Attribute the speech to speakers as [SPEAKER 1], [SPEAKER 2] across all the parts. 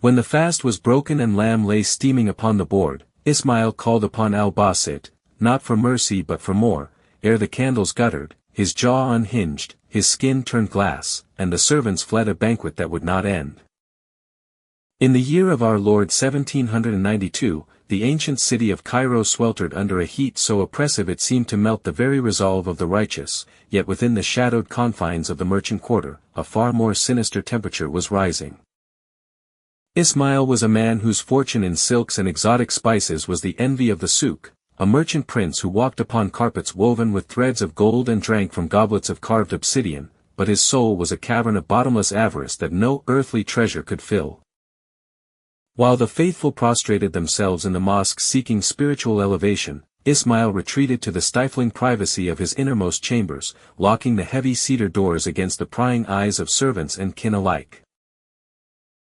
[SPEAKER 1] When the fast was broken and lamb lay steaming upon the board, Ismail called upon Baasit, not for mercy but for more, ere the candles guttered, his jaw unhinged, his skin turned glass, and the servants fled a banquet that would not end. In the year of our Lord 1792, the ancient city of Cairo sweltered under a heat so oppressive it seemed to melt the very resolve of the righteous, yet within the shadowed confines of the merchant quarter, a far more sinister temperature was rising. Ismail was a man whose fortune in silks and exotic spices was the envy of the souk, a merchant prince who walked upon carpets woven with threads of gold and drank from goblets of carved obsidian, but his soul was a cavern of bottomless avarice that no earthly treasure could fill. While the faithful prostrated themselves in the mosques seeking spiritual elevation, Ismail retreated to the stifling privacy of his innermost chambers, locking the heavy cedar doors against the prying eyes of servants and kin alike.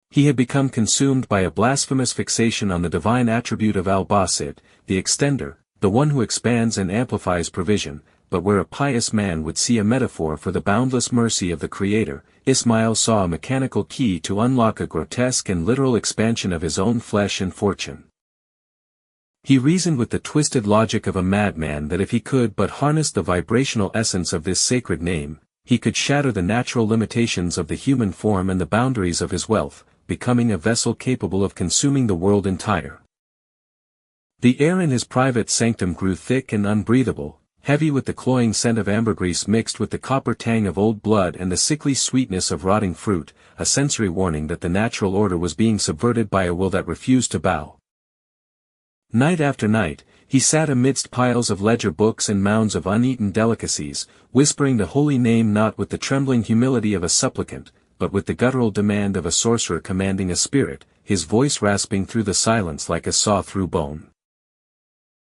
[SPEAKER 1] He had become consumed by a blasphemous fixation on the divine attribute of Al-Baasit, the extender, the one who expands and amplifies provision, but where a pious man would see a metaphor for the boundless mercy of the Creator, Ismail saw a mechanical key to unlock a grotesque and literal expansion of his own flesh and fortune. He reasoned with the twisted logic of a madman that if he could but harness the vibrational essence of this sacred name, he could shatter the natural limitations of the human form and the boundaries of his wealth, becoming a vessel capable of consuming the world entire. The air in his private sanctum grew thick and unbreathable, heavy with the cloying scent of ambergris mixed with the copper tang of old blood and the sickly sweetness of rotting fruit, a sensory warning that the natural order was being subverted by a will that refused to bow. Night after night, he sat amidst piles of ledger books and mounds of uneaten delicacies, whispering the holy name not with the trembling humility of a supplicant, but with the guttural demand of a sorcerer commanding a spirit, his voice rasping through the silence like a saw through bone.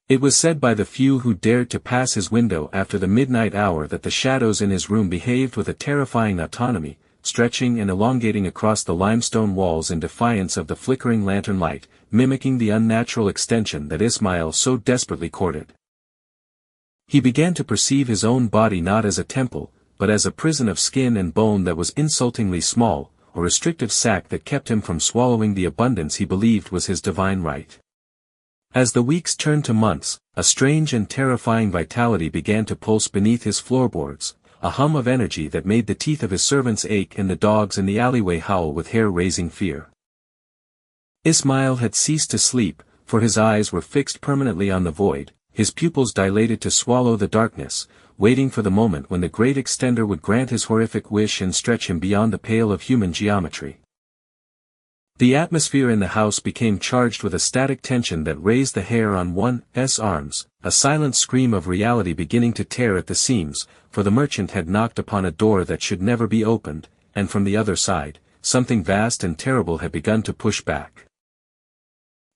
[SPEAKER 1] It was said by the few who dared to pass his window after the midnight hour that the shadows in his room behaved with a terrifying autonomy, stretching and elongating across the limestone walls in defiance of the flickering lantern light, mimicking the unnatural extension that Ismail so desperately courted. He began to perceive his own body not as a temple, but as a prison of skin and bone that was insultingly small, a restrictive sack that kept him from swallowing the abundance he believed was his divine right. As the weeks turned to months, a strange and terrifying vitality began to pulse beneath his floorboards, a hum of energy that made the teeth of his servants ache and the dogs in the alleyway howl with hair-raising fear. Ismail had ceased to sleep, for his eyes were fixed permanently on the void, his pupils dilated to swallow the darkness, waiting for the moment when the great extender would grant his horrific wish and stretch him beyond the pale of human geometry. The atmosphere in the house became charged with a static tension that raised the hair on one's arms, a silent scream of reality beginning to tear at the seams, for the merchant had knocked upon a door that should never be opened, and from the other side, something vast and terrible had begun to push back.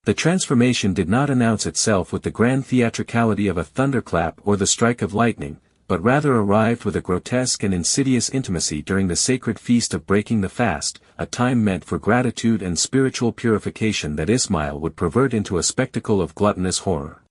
[SPEAKER 1] The transformation did not announce itself with the grand theatricality of a thunderclap or the strike of lightning, but rather arrived with a grotesque and insidious intimacy during the sacred feast of breaking the fast, a time meant for gratitude and spiritual purification that Ismail would pervert into a spectacle of gluttonous horror.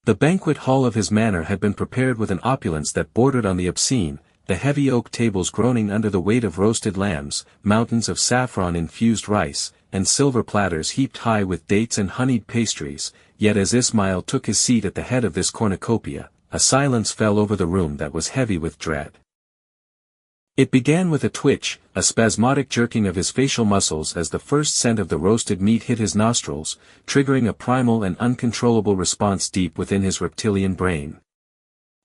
[SPEAKER 1] The banquet hall of his manor had been prepared with an opulence that bordered on the obscene, the heavy oak tables groaning under the weight of roasted lambs, mountains of saffron-infused rice, and silver platters heaped high with dates and honeyed pastries, yet as Ismail took his seat at the head of this cornucopia, a silence fell over the room that was heavy with dread. It began with a twitch, a spasmodic jerking of his facial muscles as the first scent of the roasted meat hit his nostrils, triggering a primal and uncontrollable response deep within his reptilian brain.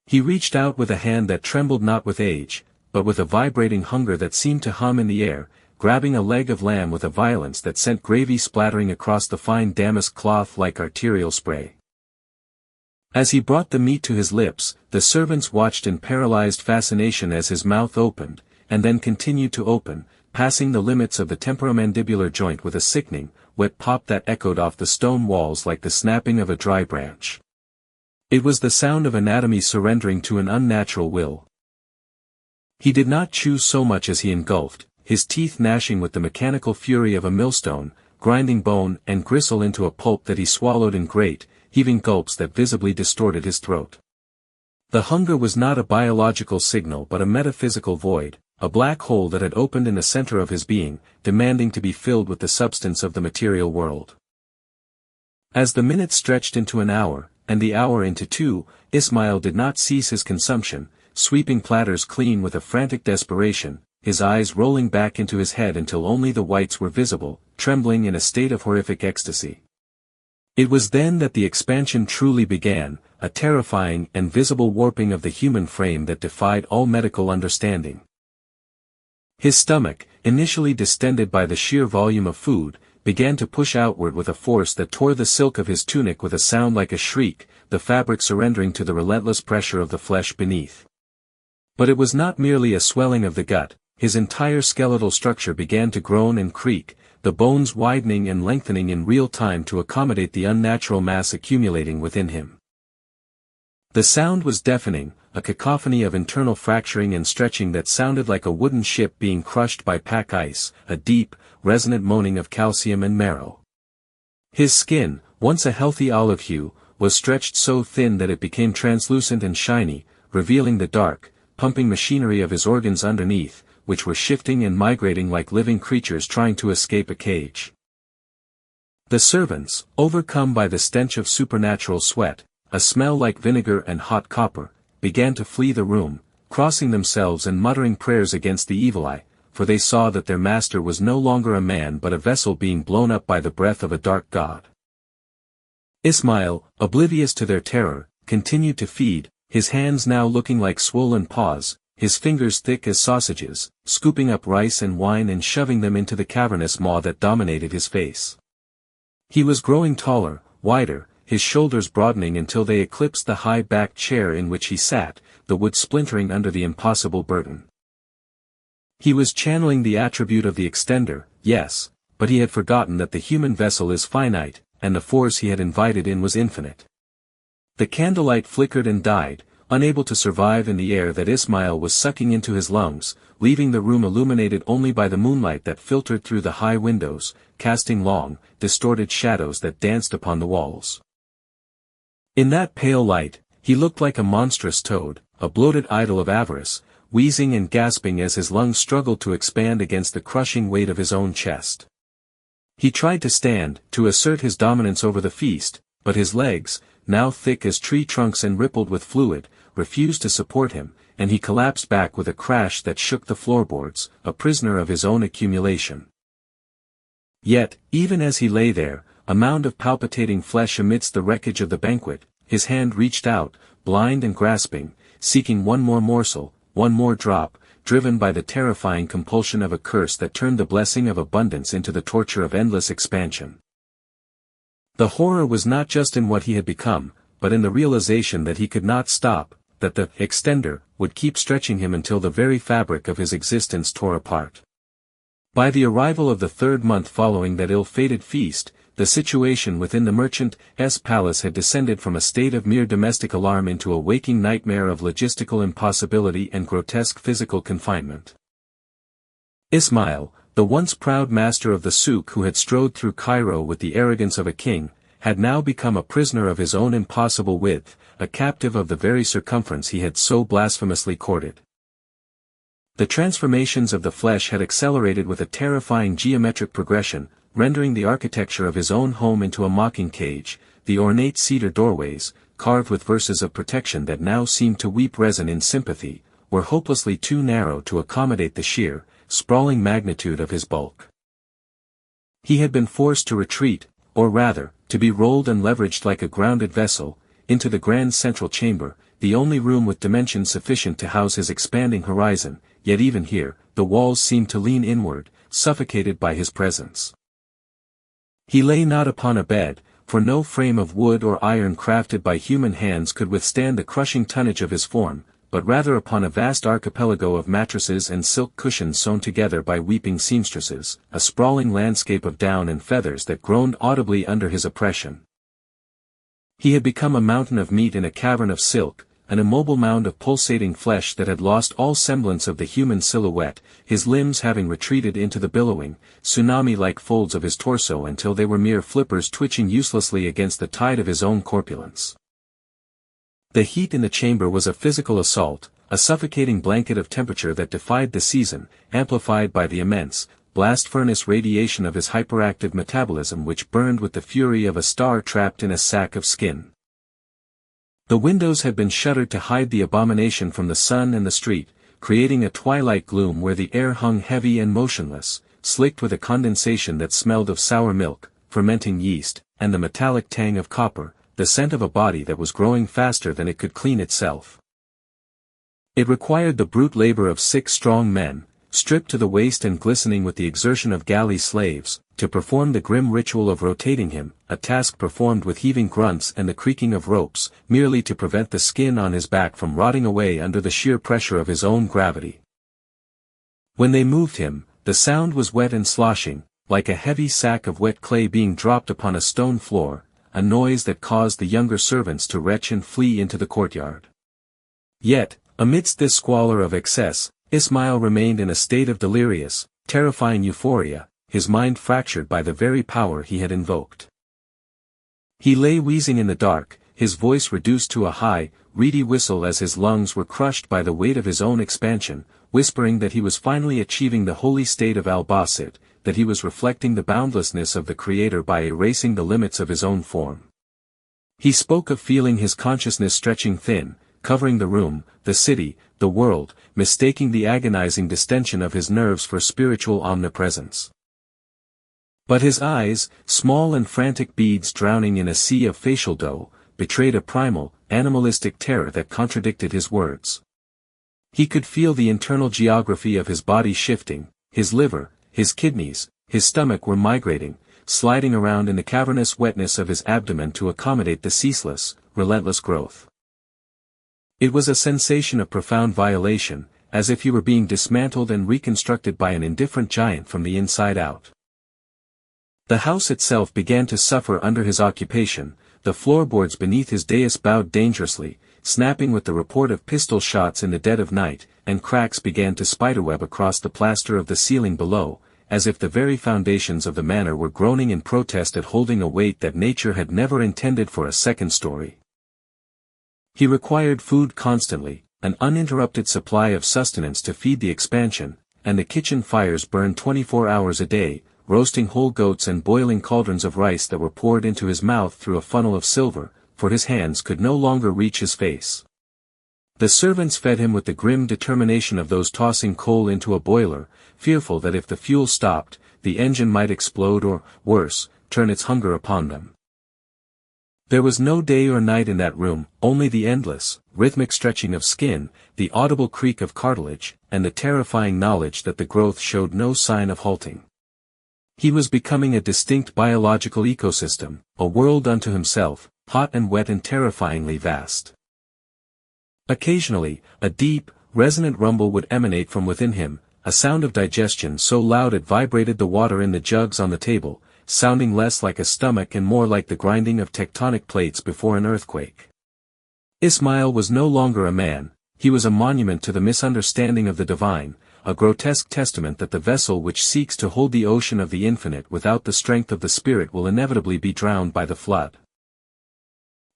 [SPEAKER 1] He reached out with a hand that trembled not with age, but with a vibrating hunger that seemed to hum in the air, grabbing a leg of lamb with a violence that sent gravy splattering across the fine damask cloth like arterial spray. As he brought the meat to his lips, the servants watched in paralyzed fascination as his mouth opened, and then continued to open, passing the limits of the temporomandibular joint with a sickening, wet pop that echoed off the stone walls like the snapping of a dry branch. It was the sound of anatomy surrendering to an unnatural will. He did not chew so much as he engulfed, his teeth gnashing with the mechanical fury of a millstone, grinding bone and gristle into a pulp that he swallowed in great, heaving gulps that visibly distorted his throat. The hunger was not a biological signal but a metaphysical void, a black hole that had opened in the center of his being, demanding to be filled with the substance of the material world. As the minutes stretched into an hour, and the hour into two, Ismail did not cease his consumption, sweeping platters clean with a frantic desperation, his eyes rolling back into his head until only the whites were visible, trembling in a state of horrific ecstasy. It was then that the expansion truly began, a terrifying and visible warping of the human frame that defied all medical understanding. His stomach, initially distended by the sheer volume of food, began to push outward with a force that tore the silk of his tunic with a sound like a shriek, the fabric surrendering to the relentless pressure of the flesh beneath. But it was not merely a swelling of the gut, his entire skeletal structure began to groan and creak, the bones widening and lengthening in real time to accommodate the unnatural mass accumulating within him. The sound was deafening, a cacophony of internal fracturing and stretching that sounded like a wooden ship being crushed by pack ice, a deep, resonant moaning of calcium and marrow. His skin, once a healthy olive hue, was stretched so thin that it became translucent and shiny, revealing the dark, pumping machinery of his organs underneath, which were shifting and migrating like living creatures trying to escape a cage. The servants, overcome by the stench of supernatural sweat, a smell like vinegar and hot copper, began to flee the room, crossing themselves and muttering prayers against the evil eye, for they saw that their master was no longer a man but a vessel being blown up by the breath of a dark god. Ismail, oblivious to their terror, continued to feed, his hands now looking like swollen paws, his fingers thick as sausages, scooping up rice and wine and shoving them into the cavernous maw that dominated his face. He was growing taller, wider, his shoulders broadening until they eclipsed the high-backed chair in which he sat, the wood splintering under the impossible burden. He was channeling the attribute of the extender, yes, but he had forgotten that the human vessel is finite, and the force he had invited in was infinite. The candlelight flickered and died, unable to survive in the air that Ismail was sucking into his lungs, leaving the room illuminated only by the moonlight that filtered through the high windows, casting long, distorted shadows that danced upon the walls. In that pale light, he looked like a monstrous toad, a bloated idol of avarice, wheezing and gasping as his lungs struggled to expand against the crushing weight of his own chest. He tried to stand, to assert his dominance over the feast, but his legs, now thick as tree trunks and rippled with fluid, refused to support him, and he collapsed back with a crash that shook the floorboards, a prisoner of his own accumulation. Yet, even as he lay there, a mound of palpitating flesh amidst the wreckage of the banquet, his hand reached out, blind and grasping, seeking one more morsel, one more drop, driven by the terrifying compulsion of a curse that turned the blessing of abundance into the torture of endless expansion. The horror was not just in what he had become, but in the realization that he could not stop, that the extender would keep stretching him until the very fabric of his existence tore apart. By the arrival of the third month following that ill-fated feast, the situation within the merchant's palace had descended from a state of mere domestic alarm into a waking nightmare of logistical impossibility and grotesque physical confinement. Ismail, the once proud master of the souk who had strode through Cairo with the arrogance of a king, had now become a prisoner of his own impossible width, a captive of the very circumference he had so blasphemously courted. The transformations of the flesh had accelerated with a terrifying geometric progression, rendering the architecture of his own home into a mocking cage, the ornate cedar doorways, carved with verses of protection that now seemed to weep resin in sympathy, were hopelessly too narrow to accommodate the sheer, sprawling magnitude of his bulk. He had been forced to retreat, or rather, to be rolled and leveraged like a grounded vessel, into the grand central chamber, the only room with dimensions sufficient to house his expanding horizon, yet even here, the walls seemed to lean inward, suffocated by his presence. He lay not upon a bed, for no frame of wood or iron crafted by human hands could withstand the crushing tonnage of his form, but rather upon a vast archipelago of mattresses and silk cushions sewn together by weeping seamstresses, a sprawling landscape of down and feathers that groaned audibly under his oppression. He had become a mountain of meat in a cavern of silk, an immobile mound of pulsating flesh that had lost all semblance of the human silhouette, his limbs having retreated into the billowing, tsunami-like folds of his torso until they were mere flippers twitching uselessly against the tide of his own corpulence. The heat in the chamber was a physical assault, a suffocating blanket of temperature that defied the season, amplified by the immense, blast furnace radiation of his hyperactive metabolism which burned with the fury of a star trapped in a sack of skin. The windows had been shuttered to hide the abomination from the sun and the street, creating a twilight gloom where the air hung heavy and motionless, slicked with a condensation that smelled of sour milk, fermenting yeast, and the metallic tang of copper, the scent of a body that was growing faster than it could clean itself. It required the brute labor of 6 strong men, stripped to the waist and glistening with the exertion of galley slaves, to perform the grim ritual of rotating him, a task performed with heaving grunts and the creaking of ropes, merely to prevent the skin on his back from rotting away under the sheer pressure of his own gravity. When they moved him, the sound was wet and sloshing, like a heavy sack of wet clay being dropped upon a stone floor, a noise that caused the younger servants to retch and flee into the courtyard. Yet, amidst this squalor of excess, Ismail remained in a state of delirious, terrifying euphoria, his mind fractured by the very power he had invoked. He lay wheezing in the dark, his voice reduced to a high, reedy whistle as his lungs were crushed by the weight of his own expansion, whispering that he was finally achieving the holy state of Al-Baasit, that he was reflecting the boundlessness of the Creator by erasing the limits of his own form. He spoke of feeling his consciousness stretching thin, covering the room, the city, the world, mistaking the agonizing distension of his nerves for spiritual omnipresence. But his eyes, small and frantic beads drowning in a sea of facial dough, betrayed a primal, animalistic terror that contradicted his words. He could feel the internal geography of his body shifting, his liver, his kidneys, his stomach were migrating, sliding around in the cavernous wetness of his abdomen to accommodate the ceaseless, relentless growth. It was a sensation of profound violation, as if he were being dismantled and reconstructed by an indifferent giant from the inside out. The house itself began to suffer under his occupation, the floorboards beneath his dais bowed dangerously, snapping with the report of pistol shots in the dead of night, and cracks began to spiderweb across the plaster of the ceiling below, as if the very foundations of the manor were groaning in protest at holding a weight that nature had never intended for a second story. He required food constantly, an uninterrupted supply of sustenance to feed the expansion, and the kitchen fires burned 24 hours a day, roasting whole goats and boiling cauldrons of rice that were poured into his mouth through a funnel of silver, for his hands could no longer reach his face. The servants fed him with the grim determination of those tossing coal into a boiler, fearful that if the fuel stopped, the engine might explode or, worse, turn its hunger upon them. There was no day or night in that room, only the endless, rhythmic stretching of skin, the audible creak of cartilage, and the terrifying knowledge that the growth showed no sign of halting. He was becoming a distinct biological ecosystem, a world unto himself, hot and wet and terrifyingly vast. Occasionally, a deep, resonant rumble would emanate from within him, a sound of digestion so loud it vibrated the water in the jugs on the table, sounding less like a stomach and more like the grinding of tectonic plates before an earthquake. Ismail was no longer a man, he was a monument to the misunderstanding of the divine, a grotesque testament that the vessel which seeks to hold the ocean of the infinite without the strength of the spirit will inevitably be drowned by the flood.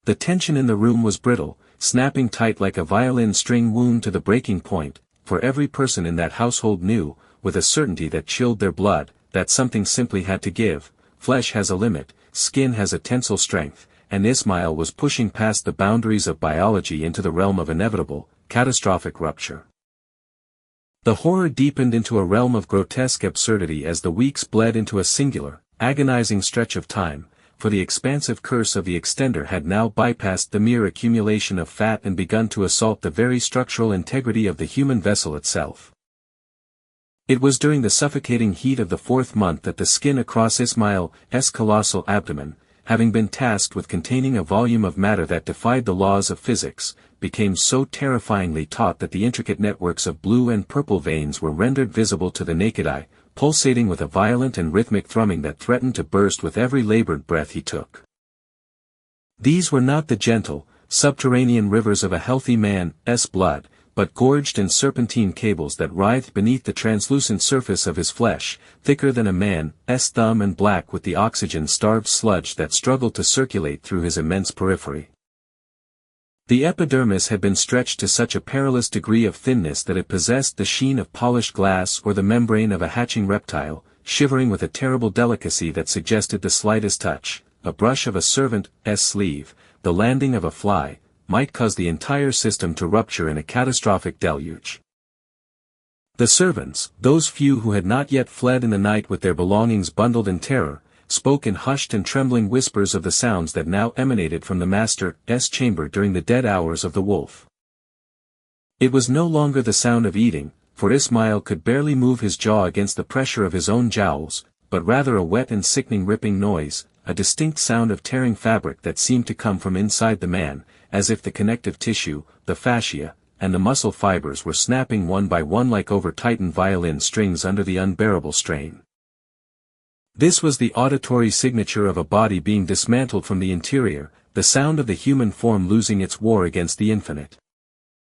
[SPEAKER 1] The tension in the room was brittle, snapping tight like a violin string wound to the breaking point, for every person in that household knew, with a certainty that chilled their blood, that something simply had to give. Flesh has a limit, skin has a tensile strength, and Ismail was pushing past the boundaries of biology into the realm of inevitable, catastrophic rupture. The horror deepened into a realm of grotesque absurdity as the weeks bled into a singular, agonizing stretch of time, for the expansive curse of the extender had now bypassed the mere accumulation of fat and begun to assault the very structural integrity of the human vessel itself. It was during the suffocating heat of the 4th month that the skin across Ismail's colossal abdomen, having been tasked with containing a volume of matter that defied the laws of physics, became so terrifyingly taut that the intricate networks of blue and purple veins were rendered visible to the naked eye, pulsating with a violent and rhythmic thrumming that threatened to burst with every labored breath he took. These were not the gentle, subterranean rivers of a healthy man's blood, but gorged and serpentine cables that writhed beneath the translucent surface of his flesh, thicker than a man's thumb and black with the oxygen-starved sludge that struggled to circulate through his immense periphery. The epidermis had been stretched to such a perilous degree of thinness that it possessed the sheen of polished glass or the membrane of a hatching reptile, shivering with a terrible delicacy that suggested the slightest touch, a brush of a servant's sleeve, the landing of a fly, might cause the entire system to rupture in a catastrophic deluge. The servants, those few who had not yet fled in the night with their belongings bundled in terror, spoke in hushed and trembling whispers of the sounds that now emanated from the master's chamber during the dead hours of the wolf. It was no longer the sound of eating, for Ismail could barely move his jaw against the pressure of his own jowls, but rather a wet and sickening ripping noise, a distinct sound of tearing fabric that seemed to come from inside the man, as if the connective tissue, the fascia, and the muscle fibers were snapping one by one like over-tightened violin strings under the unbearable strain. This was the auditory signature of a body being dismantled from the interior, the sound of the human form losing its war against the infinite.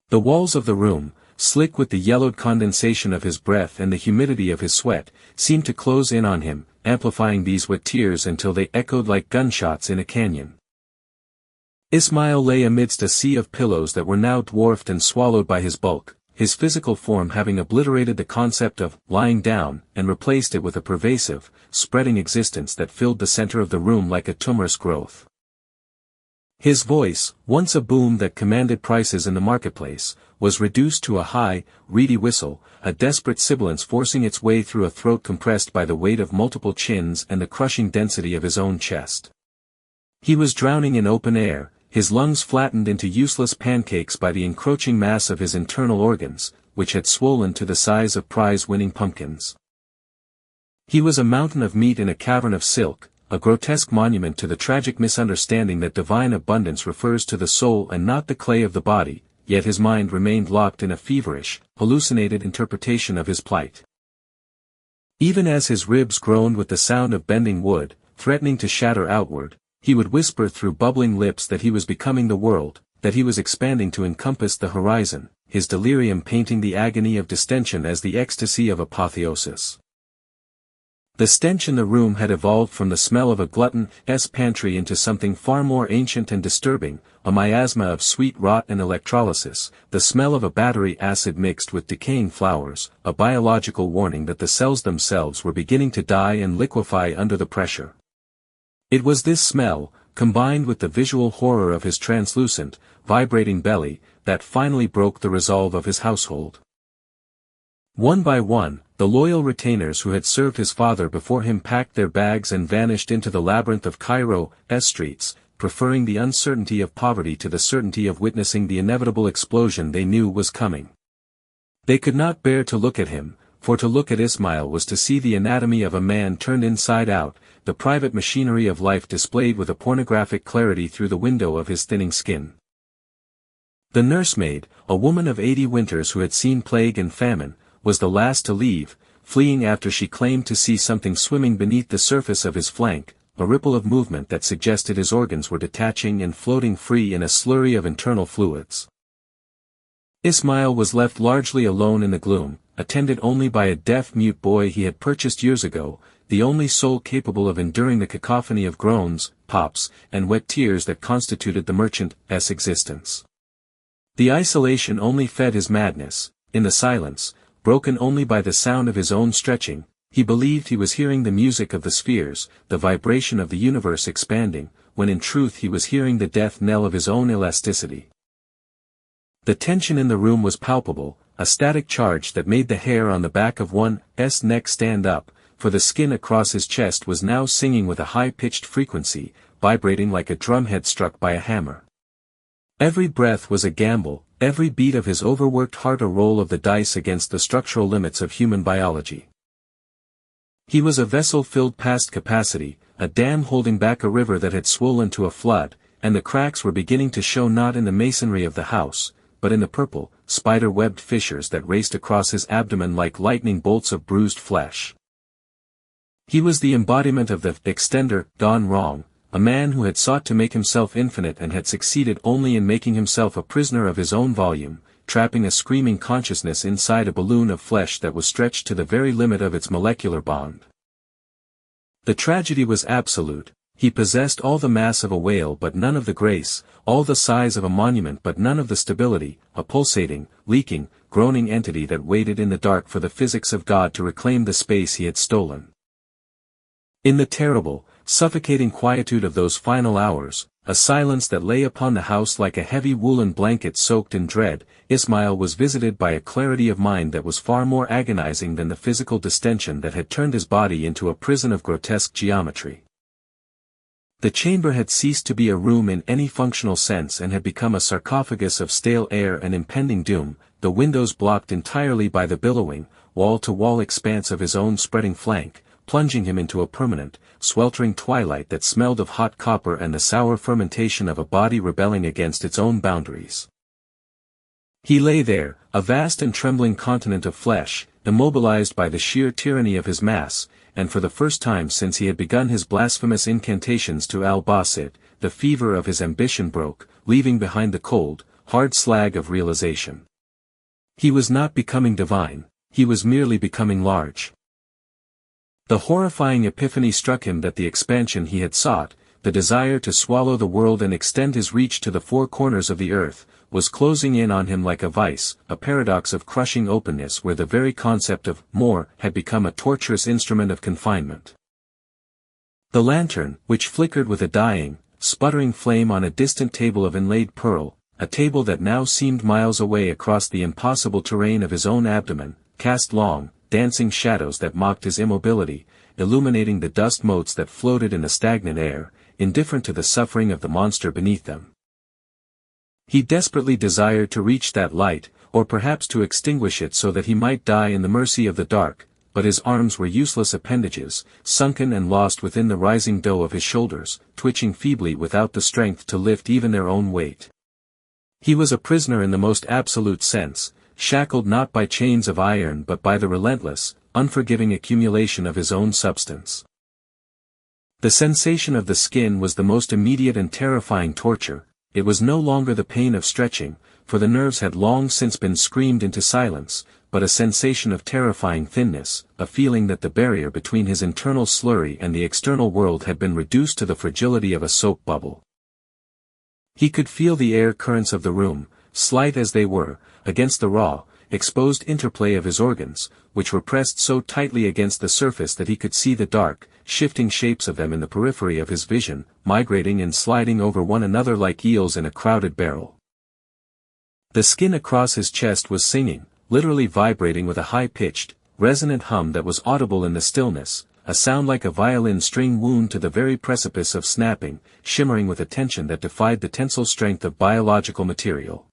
[SPEAKER 1] The walls of the room, slick with the yellowed condensation of his breath and the humidity of his sweat, seemed to close in on him, amplifying these wet tears until they echoed like gunshots in a canyon. Ismail lay amidst a sea of pillows that were now dwarfed and swallowed by his bulk, his physical form having obliterated the concept of lying down and replaced it with a pervasive, spreading existence that filled the center of the room like a tumorous growth. His voice, once a boom that commanded prices in the marketplace, was reduced to a high, reedy whistle, a desperate sibilance forcing its way through a throat compressed by the weight of multiple chins and the crushing density of his own chest. He was drowning in open air, his lungs flattened into useless pancakes by the encroaching mass of his internal organs, which had swollen to the size of prize-winning pumpkins. He was a mountain of meat in a cavern of silk, a grotesque monument to the tragic misunderstanding that divine abundance refers to the soul and not the clay of the body, yet his mind remained locked in a feverish, hallucinated interpretation of his plight. Even as his ribs groaned with the sound of bending wood, threatening to shatter outward, he would whisper through bubbling lips that he was becoming the world, that he was expanding to encompass the horizon, his delirium painting the agony of distension as the ecstasy of apotheosis. The stench in the room had evolved from the smell of a glutton's pantry into something far more ancient and disturbing, a miasma of sweet rot and electrolysis, the smell of a battery acid mixed with decaying flowers, a biological warning that the cells themselves were beginning to die and liquefy under the pressure. It was this smell, combined with the visual horror of his translucent, vibrating belly, that finally broke the resolve of his household. One by one, the loyal retainers who had served his father before him packed their bags and vanished into the labyrinth of Cairo's streets, preferring the uncertainty of poverty to the certainty of witnessing the inevitable explosion they knew was coming. They could not bear to look at him, for to look at Ismail was to see the anatomy of a man turned inside out, the private machinery of life displayed with a pornographic clarity through the window of his thinning skin. The nursemaid, a woman of 80 winters who had seen plague and famine, was the last to leave, fleeing after she claimed to see something swimming beneath the surface of his flank, a ripple of movement that suggested his organs were detaching and floating free in a slurry of internal fluids. Ismail was left largely alone in the gloom, attended only by a deaf-mute boy he had purchased years ago, the only soul capable of enduring the cacophony of groans, pops, and wet tears that constituted the merchant's existence. The isolation only fed his madness. In the silence, broken only by the sound of his own stretching, he believed he was hearing the music of the spheres, the vibration of the universe expanding, when in truth he was hearing the death knell of his own elasticity. The tension in the room was palpable, a static charge that made the hair on the back of one's neck stand up, for the skin across his chest was now singing with a high-pitched frequency, vibrating like a drumhead struck by a hammer. Every breath was a gamble, every beat of his overworked heart a roll of the dice against the structural limits of human biology. He was a vessel filled past capacity, a dam holding back a river that had swollen to a flood, and the cracks were beginning to show not in the masonry of the house, but in the purple, spider-webbed fissures that raced across his abdomen like lightning bolts of bruised flesh. He was the embodiment of the extender gone wrong, a man who had sought to make himself infinite and had succeeded only in making himself a prisoner of his own volume, trapping a screaming consciousness inside a balloon of flesh that was stretched to the very limit of its molecular bond. The tragedy was absolute. He possessed all the mass of a whale but none of the grace, all the size of a monument but none of the stability, a pulsating, leaking, groaning entity that waited in the dark for the physics of God to reclaim the space he had stolen. In the terrible, suffocating quietude of those final hours, a silence that lay upon the house like a heavy woolen blanket soaked in dread, Ismail was visited by a clarity of mind that was far more agonizing than the physical distension that had turned his body into a prison of grotesque geometry. The chamber had ceased to be a room in any functional sense and had become a sarcophagus of stale air and impending doom, the windows blocked entirely by the billowing, wall-to-wall expanse of his own spreading flank, plunging him into a permanent, sweltering twilight that smelled of hot copper and the sour fermentation of a body rebelling against its own boundaries. He lay there, a vast and trembling continent of flesh, immobilized by the sheer tyranny of his mass, and for the first time since he had begun his blasphemous incantations to Al-Baasit, the fever of his ambition broke, leaving behind the cold, hard slag of realization. He was not becoming divine, he was merely becoming large. The horrifying epiphany struck him that the expansion he had sought, the desire to swallow the world and extend his reach to the four corners of the earth, was closing in on him like a vice, a paradox of crushing openness where the very concept of more had become a torturous instrument of confinement. The lantern, which flickered with a dying, sputtering flame on a distant table of inlaid pearl, a table that now seemed miles away across the impossible terrain of his own abdomen, cast long, dancing shadows that mocked his immobility, illuminating the dust motes that floated in the stagnant air, indifferent to the suffering of the monster beneath them. He desperately desired to reach that light, or perhaps to extinguish it so that he might die in the mercy of the dark, but his arms were useless appendages, sunken and lost within the rising dough of his shoulders, twitching feebly without the strength to lift even their own weight. He was a prisoner in the most absolute sense, shackled not by chains of iron but by the relentless, unforgiving accumulation of his own substance. The sensation of the skin was the most immediate and terrifying torture. It was no longer the pain of stretching, for the nerves had long since been screamed into silence, but a sensation of terrifying thinness, a feeling that the barrier between his internal slurry and the external world had been reduced to the fragility of a soap bubble. He could feel the air currents of the room, slight as they were, against the raw, exposed interplay of his organs, which were pressed so tightly against the surface that he could see the dark, shifting shapes of them in the periphery of his vision, migrating and sliding over one another like eels in a crowded barrel. The skin across his chest was singing, literally vibrating with a high-pitched, resonant hum that was audible in the stillness, a sound like a violin string wound to the very precipice of snapping, shimmering with a tension that defied the tensile strength of biological material.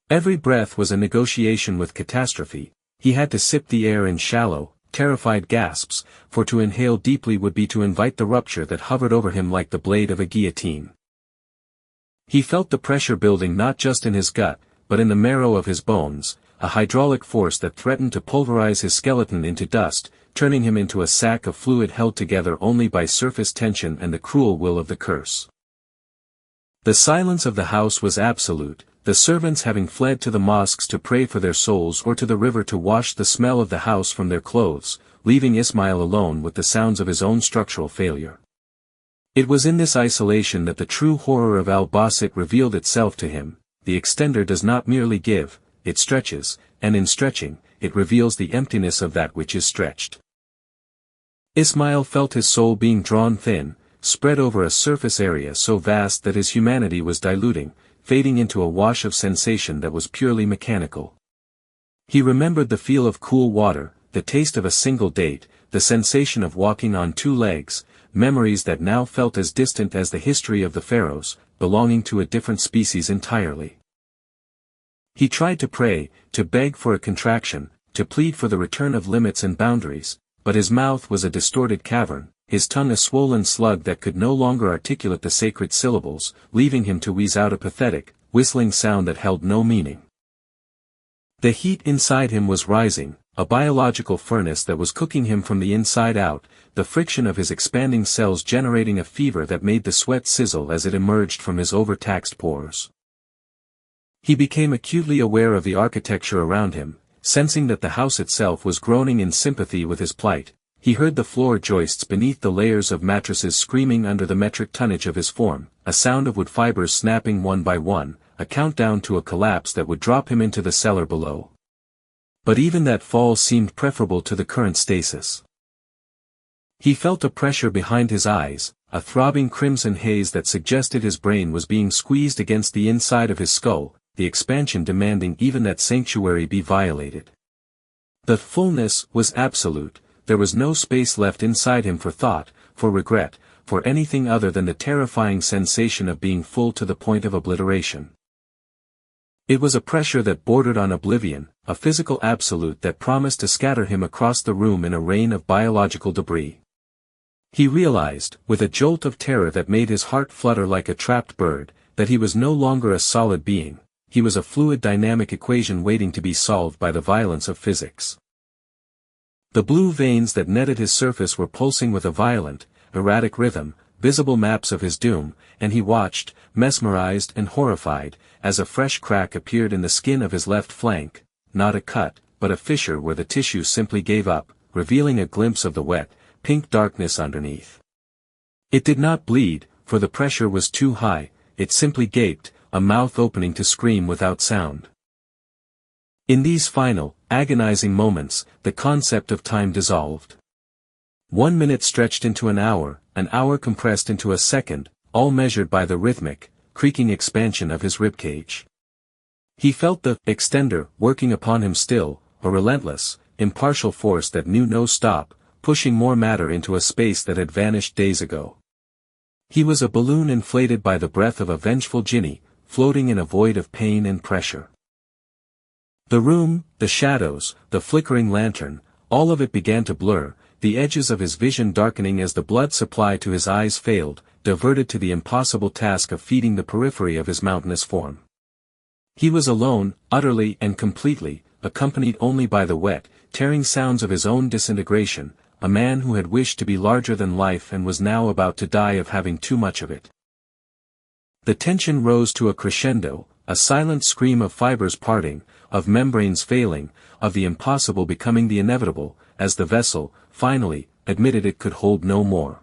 [SPEAKER 1] Every breath was a negotiation with catastrophe. He had to sip the air in shallow, terrified gasps, for to inhale deeply would be to invite the rupture that hovered over him like the blade of a guillotine. He felt the pressure building not just in his gut, but in the marrow of his bones, a hydraulic force that threatened to pulverize his skeleton into dust, turning him into a sack of fluid held together only by surface tension and the cruel will of the curse. The silence of the house was absolute, the servants having fled to the mosques to pray for their souls or to the river to wash the smell of the house from their clothes, leaving Ismail alone with the sounds of his own structural failure. It was in this isolation that the true horror of Al-Baasit revealed itself to him. The extender does not merely give, it stretches, and in stretching, it reveals the emptiness of that which is stretched. Ismail felt his soul being drawn thin, spread over a surface area so vast that his humanity was diluting, fading into a wash of sensation that was purely mechanical. He remembered the feel of cool water, the taste of a single date, the sensation of walking on two legs, memories that now felt as distant as the history of the pharaohs, belonging to a different species entirely. He tried to pray, to beg for a contraction, to plead for the return of limits and boundaries, but his mouth was a distorted cavern, his tongue a swollen slug that could no longer articulate the sacred syllables, leaving him to wheeze out a pathetic, whistling sound that held no meaning. The heat inside him was rising, a biological furnace that was cooking him from the inside out, the friction of his expanding cells generating a fever that made the sweat sizzle as it emerged from his overtaxed pores. He became acutely aware of the architecture around him, sensing that the house itself was groaning in sympathy with his plight. He heard the floor joists beneath the layers of mattresses screaming under the metric tonnage of his form, a sound of wood fibers snapping one by one, a countdown to a collapse that would drop him into the cellar below. But even that fall seemed preferable to the current stasis. He felt a pressure behind his eyes, a throbbing crimson haze that suggested his brain was being squeezed against the inside of his skull, the expansion demanding even that sanctuary be violated. The fullness was absolute, there was no space left inside him for thought, for regret, for anything other than the terrifying sensation of being full to the point of obliteration. It was a pressure that bordered on oblivion, a physical absolute that promised to scatter him across the room in a rain of biological debris. He realized, with a jolt of terror that made his heart flutter like a trapped bird, that he was no longer a solid being, he was a fluid dynamic equation waiting to be solved by the violence of physics. The blue veins that netted his surface were pulsing with a violent, erratic rhythm, visible maps of his doom, and he watched, mesmerized and horrified, as a fresh crack appeared in the skin of his left flank, not a cut, but a fissure where the tissue simply gave up, revealing a glimpse of the wet, pink darkness underneath. It did not bleed, for the pressure was too high, it simply gaped, a mouth opening to scream without sound. In these final, agonizing moments, the concept of time dissolved. 1 minute stretched into an hour compressed into a second, all measured by the rhythmic, creaking expansion of his ribcage. He felt the extender working upon him still, a relentless, impartial force that knew no stop, pushing more matter into a space that had vanished days ago. He was a balloon inflated by the breath of a vengeful jinni, floating in a void of pain and pressure. The room, the shadows, the flickering lantern, all of it began to blur, the edges of his vision darkening as the blood supply to his eyes failed, diverted to the impossible task of feeding the periphery of his mountainous form. He was alone, utterly and completely, accompanied only by the wet, tearing sounds of his own disintegration, a man who had wished to be larger than life and was now about to die of having too much of it. The tension rose to a crescendo, a silent scream of fibers parting, of membranes failing, of the impossible becoming the inevitable, as the vessel, finally, admitted it could hold no more.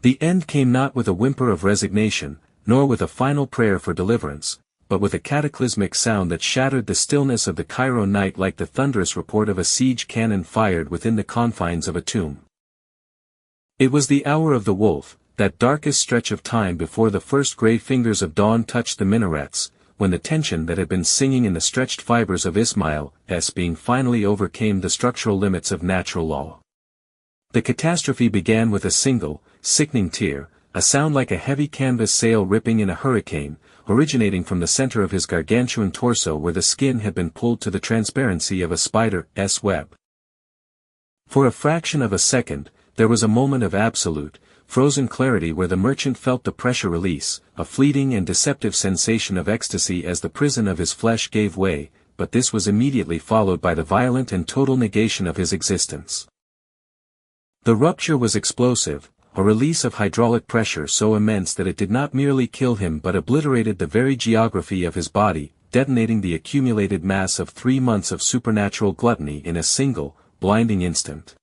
[SPEAKER 1] The end came not with a whimper of resignation, nor with a final prayer for deliverance, but with a cataclysmic sound that shattered the stillness of the Cairo night like the thunderous report of a siege cannon fired within the confines of a tomb. It was the hour of the wolf, that darkest stretch of time before the first gray fingers of dawn touched the minarets, when the tension that had been singing in the stretched fibers of Ismail's being finally overcame the structural limits of natural law. The catastrophe began with a single, sickening tear, a sound like a heavy canvas sail ripping in a hurricane, originating from the center of his gargantuan torso where the skin had been pulled to the transparency of a spider's web. For a fraction of a second, there was a moment of absolute, frozen clarity where the merchant felt the pressure release, a fleeting and deceptive sensation of ecstasy as the prison of his flesh gave way, but this was immediately followed by the violent and total negation of his existence. The rupture was explosive, a release of hydraulic pressure so immense that it did not merely kill him but obliterated the very geography of his body, detonating the accumulated mass of 3 months of supernatural gluttony in a single, blinding instant.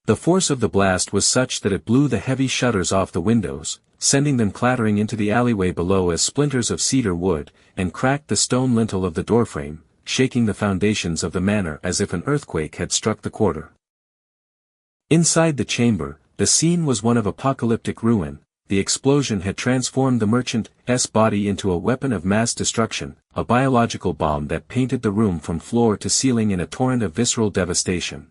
[SPEAKER 1] The force of the blast was such that it blew the heavy shutters off the windows, sending them clattering into the alleyway below as splinters of cedar wood, and cracked the stone lintel of the doorframe, shaking the foundations of the manor as if an earthquake had struck the quarter. Inside the chamber, the scene was one of apocalyptic ruin. The explosion had transformed the merchant's body into a weapon of mass destruction, a biological bomb that painted the room from floor to ceiling in a torrent of visceral devastation.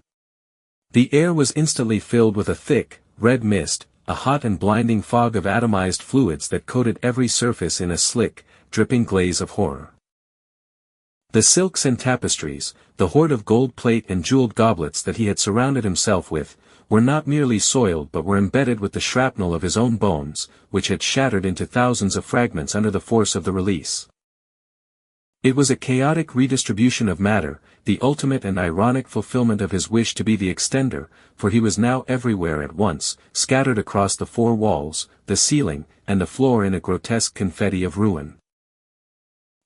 [SPEAKER 1] The air was instantly filled with a thick, red mist, a hot and blinding fog of atomized fluids that coated every surface in a slick, dripping glaze of horror. The silks and tapestries, the hoard of gold plate and jeweled goblets that he had surrounded himself with, were not merely soiled but were embedded with the shrapnel of his own bones, which had shattered into thousands of fragments under the force of the release. It was a chaotic redistribution of matter, the ultimate and ironic fulfillment of his wish to be the extender, for he was now everywhere at once, scattered across the 4 walls, the ceiling, and the floor in a grotesque confetti of ruin.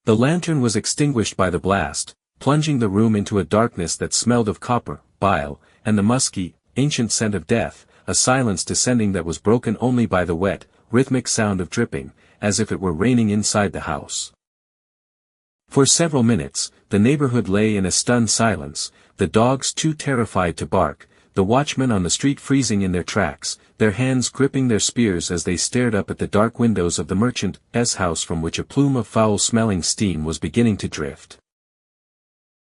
[SPEAKER 1] The lantern was extinguished by the blast, plunging the room into a darkness that smelled of copper, bile, and the musky, ancient scent of death, a silence descending that was broken only by the wet, rhythmic sound of dripping, as if it were raining inside the house. For several minutes, the neighborhood lay in a stunned silence, the dogs too terrified to bark, the watchmen on the street freezing in their tracks, their hands gripping their spears as they stared up at the dark windows of the merchant's house from which a plume of foul-smelling steam was beginning to drift.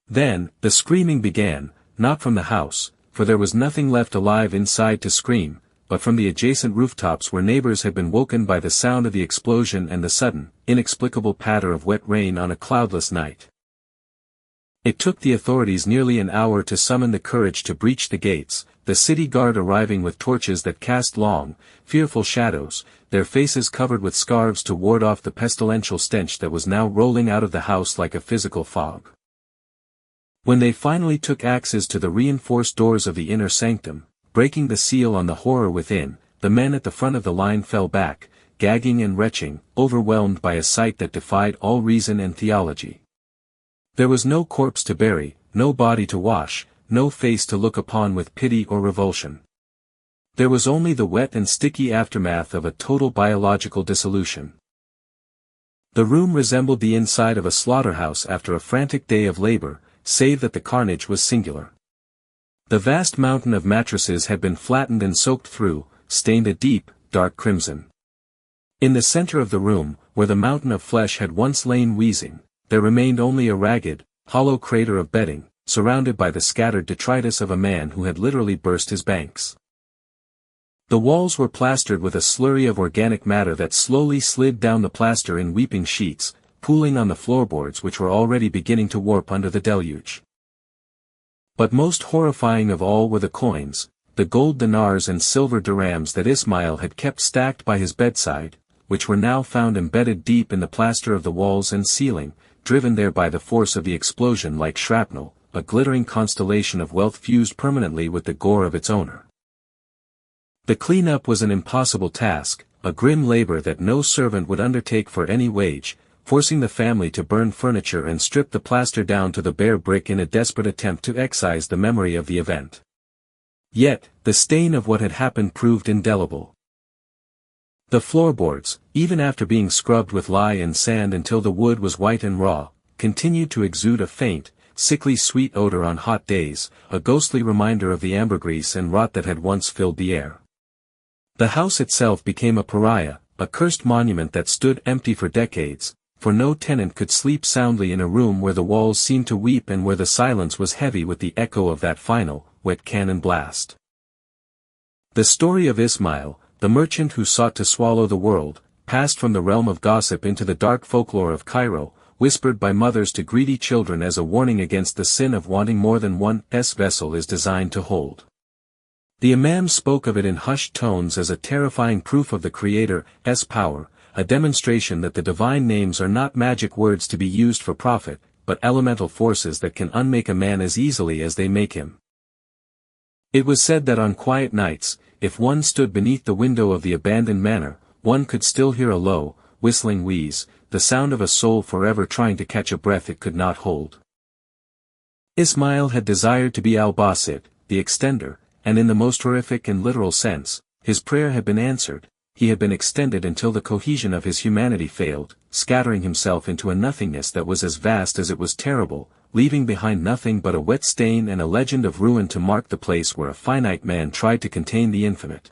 [SPEAKER 1] Then, the screaming began, not from the house, for there was nothing left alive inside to scream, but from the adjacent rooftops where neighbors had been woken by the sound of the explosion and the sudden, inexplicable patter of wet rain on a cloudless night. It took the authorities nearly an hour to summon the courage to breach the gates, the city guard arriving with torches that cast long, fearful shadows, their faces covered with scarves to ward off the pestilential stench that was now rolling out of the house like a physical fog. When they finally took axes to the reinforced doors of the inner sanctum, breaking the seal on the horror within, the men at the front of the line fell back, gagging and retching, overwhelmed by a sight that defied all reason and theology. There was no corpse to bury, no body to wash, no face to look upon with pity or revulsion. There was only the wet and sticky aftermath of a total biological dissolution. The room resembled the inside of a slaughterhouse after a frantic day of labor, save that the carnage was singular. The vast mountain of mattresses had been flattened and soaked through, stained a deep, dark crimson. In the center of the room, where the mountain of flesh had once lain wheezing, there remained only a ragged, hollow crater of bedding, surrounded by the scattered detritus of a man who had literally burst his banks. The walls were plastered with a slurry of organic matter that slowly slid down the plaster in weeping sheets, pooling on the floorboards which were already beginning to warp under the deluge. But most horrifying of all were the coins, the gold dinars and silver dirhams that Ismail had kept stacked by his bedside, which were now found embedded deep in the plaster of the walls and ceiling, driven there by the force of the explosion like shrapnel, a glittering constellation of wealth fused permanently with the gore of its owner. The clean-up was an impossible task, a grim labor that no servant would undertake for any wage, forcing the family to burn furniture and strip the plaster down to the bare brick in a desperate attempt to excise the memory of the event. Yet, the stain of what had happened proved indelible. The floorboards, even after being scrubbed with lye and sand until the wood was white and raw, continued to exude a faint, sickly sweet odor on hot days, a ghostly reminder of the ambergris and rot that had once filled the air. The house itself became a pariah, a cursed monument that stood empty for decades, for no tenant could sleep soundly in a room where the walls seemed to weep and where the silence was heavy with the echo of that final, wet cannon blast. The story of Ismail, the merchant who sought to swallow the world, passed from the realm of gossip into the dark folklore of Cairo, whispered by mothers to greedy children as a warning against the sin of wanting more than one's vessel is designed to hold. The Imam spoke of it in hushed tones as a terrifying proof of the Creator's power, a demonstration that the divine names are not magic words to be used for profit, but elemental forces that can unmake a man as easily as they make him. It was said that on quiet nights, if one stood beneath the window of the abandoned manor, one could still hear a low, whistling wheeze, the sound of a soul forever trying to catch a breath it could not hold. Ismail had desired to be Al-Baasit, the extender, and in the most horrific and literal sense, his prayer had been answered. He had been extended until the cohesion of his humanity failed, scattering himself into a nothingness that was as vast as it was terrible, leaving behind nothing but a wet stain and a legend of ruin to mark the place where a finite man tried to contain the infinite.